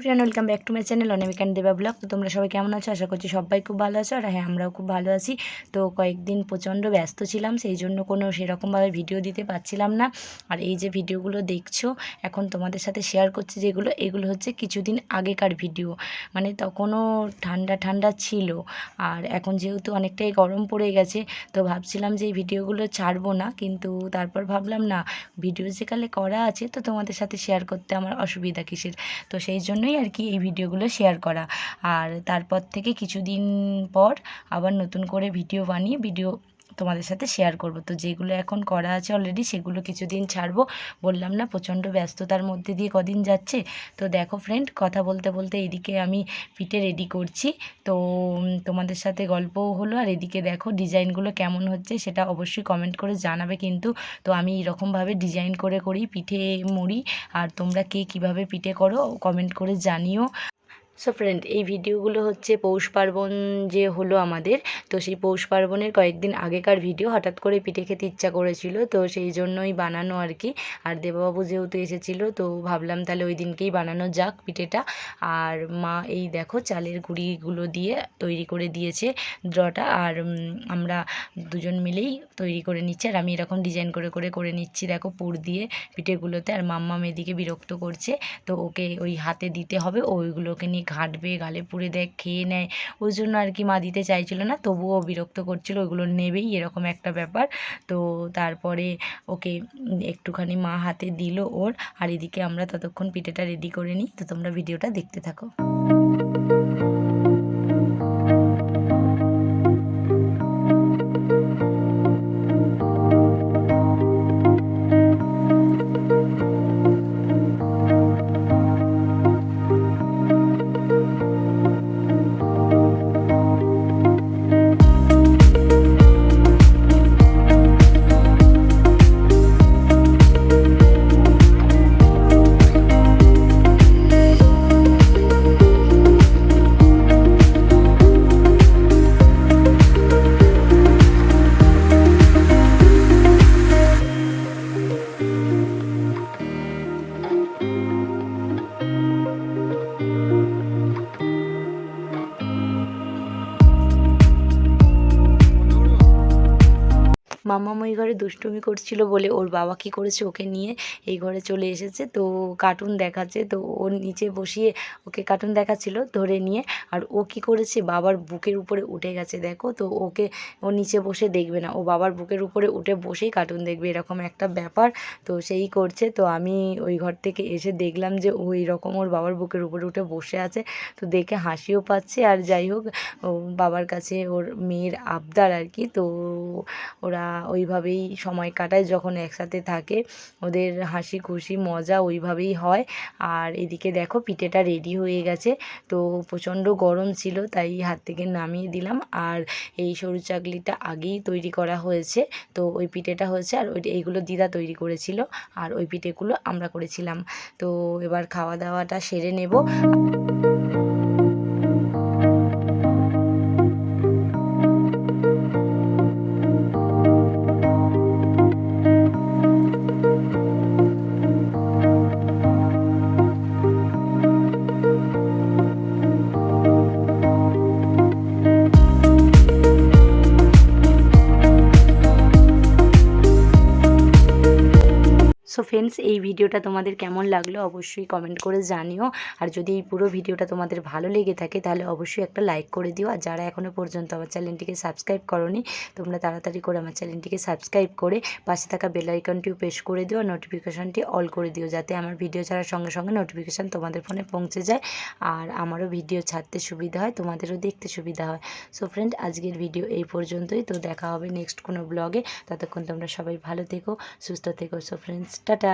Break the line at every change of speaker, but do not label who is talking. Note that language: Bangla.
Everyone, welcome back to my channel Anamika Deba vlog. তো তোমরা সবাই কেমন আছো? আশা করছি সবাই খুব ভালো আছো। আর হ্যাঁ, আমরাও খুব ভালো আছি। তো কয়েকদিন প্রচণ্ড ব্যস্ত ছিলাম, সেই জন্য কোনো সেরকমভাবে ভিডিও দিতে পারছিলাম না। আর এই যে ভিডিওগুলো দেখছো এখন তোমাদের সাথে শেয়ার করছি এগুলো হচ্ছে কিছুদিন আগেকার ভিডিও। মানে তখনও ঠান্ডা ঠান্ডা ছিল, আর এখন যেহেতু অনেকটাই গরম পড়ে গেছে, তো ভাবছিলাম যে এই ভিডিওগুলো ছাড়বো না, কিন্তু তারপর ভাবলাম না, ভিডিও যেকালে করা আছে তো তোমাদের সাথে শেয়ার করতে আমার অসুবিধা কিসের। তো সেই জন্যই আর কি এই ভিডিওগুলো শেয়ার করা। আর তারপর থেকে কিছুদিন পর আবার নতুন করে ভিডিও বানিয়ে তোমাদের সাথে শেয়ার করব। তো যেগুলো এখন করা আছে অলরেডি সেগুলো কিছুদিন ছাড়বো। বললাম না, প্রচণ্ড ব্যস্ততার মধ্যে দিয়ে কদিন যাচ্ছে। তো দেখো ফ্রেন্ড, কথা বলতে বলতে এদিকে আমি পিঠে রেডি করছি। তো তোমাদের সাথে গল্পও হলো, আর এদিকে দেখো ডিজাইনগুলো কেমন হচ্ছে সেটা অবশ্যই কমেন্ট করে জানাবে কিন্তু। তো আমি এরকমভাবে ডিজাইন করে করি পিঠে মুড়ি। আর তোমরা কে কীভাবে পিঠে করো কমেন্ট করে জানিও। সো ফ্রেন্ড, এই ভিডিওগুলো হচ্ছে পৌষ পার্বণ যে হলো আমাদের, তো সেই পৌষ পার্বণের কয়েকদিন আগেকার ভিডিও। হঠাৎ করে পিঠে খেতে ইচ্ছা করেছিল, তো সেই জন্যই বানানো আর কি। আর দেবাবাবু যেহেতু এসেছিলো, তো ভাবলাম তাহলে ওই দিনকেই বানানো যাক পিঠেটা। আর মা এই দেখো চালের গুঁড়িগুলো দিয়ে তৈরি করে দিয়েছে ড্রটা। আর আমরা দুজন মিলেই তৈরি করে নিচ্ছি। আর আমি এরকম ডিজাইন করে করে করে নিচ্ছি দেখো পুর দিয়ে পিঠেগুলোতে। আর মাম্মা মেয়েদিকে বিরক্ত করছে, তো ওকে ওই হাতে দিতে হবে, ওইগুলোকে নিয়ে ঘাঁটবে, গালে পুড়ে দেয়, খেয়ে নেয়। ওই জন্য আর কি মা দিতে চাইছিল না, তবুও বিরক্ত করছিল, ওইগুলো নেবেই এরকম একটা ব্যাপার। তো তারপরে ওকে একটুখানি মা হাতে দিল ওর। আর এদিকে আমরা ততক্ষণ পিঠেটা রেডি করে নিই। তো তোমরা ভিডিওটা দেখতে থাকো। মাম্মাম ওই ঘরে দুষ্টুমি করছিল বলে ওর বাবা কী করেছে, ওকে নিয়ে এই ঘরে চলে এসেছে। তো কার্টুন দেখাচ্ছে, তো ওর নিচে বসিয়ে ওকে কার্টুন দেখাচ্ছিল ধরে নিয়ে। আর ও কী করেছে, বাবার বুকের উপরে উঠে গেছে দেখো। তো ওকে ও নিচে বসে দেখবে না, ও বাবার বুকের উপরে উঠে বসেই কার্টুন দেখবে, এরকম একটা ব্যাপার। তো সেই করছে। তো আমি ওই ঘর থেকে এসে দেখলাম যে ও এইরকম ওর বাবার বুকের উপরে উঠে বসে আছে। তো দেখে হাসিও পাচ্ছে। আর যাই হোক, ও বাবার কাছে ওর মেয়ের আবদার আর কি। তো ওরা ওইভাবেই সময় কাটায় যখন একসাথে থাকে, ওদের হাসি খুশি মজা ওইভাবেই হয়। আর এদিকে দেখো পিঠেটা রেডি হয়ে গেছে। তো প্রচণ্ড গরম ছিল, তাই হাত থেকে নামিয়ে দিলাম। আর এই সরু চাকলিটা আগেই তৈরি করা হয়েছে, তো ওই পিঠেটা হয়েছে। আর এইগুলো দিদা তৈরি করেছিল, আর ওই পিঠেগুলো আমরা করেছিলাম। তো এবার খাওয়া দাওয়াটা সেরে নেব। সো ফ্রেন্ডস, এই ভিডিওটা তোমাদের কেমন লাগলো অবশ্যই কমেন্ট করে জানিও। আর যদি এই পুরো ভিডিওটা তোমাদের ভালো লেগে থাকে তাহলে অবশ্যই একটা লাইক করে দিও। আর যারা এখনও পর্যন্ত আমার চ্যানেলটিকে সাবস্ক্রাইব করোনি, তোমরা তাড়াতাড়ি করে আমার চ্যানেলটিকে সাবস্ক্রাইব করে পাশে থাকা বেল আইকনটিও প্রেস করে দিও, আর নোটিফিকেশানটি অল করে দিও, যাতে আমার ভিডিও ছাড়ার সঙ্গে সঙ্গে নোটিফিকেশান তোমাদের ফোনে পৌঁছে যায়। আর আমারও ভিডিও ছাড়তে সুবিধা হয়, তোমাদেরও দেখতে সুবিধা হয়। সো ফ্রেন্ড, আজকের ভিডিও এই পর্যন্তই। তো দেখা হবে নেক্সট কোনো ব্লগে। ততক্ষণ তোমরা সবাই ভালো থেকো, সুস্থ থেকো। So friends, tata.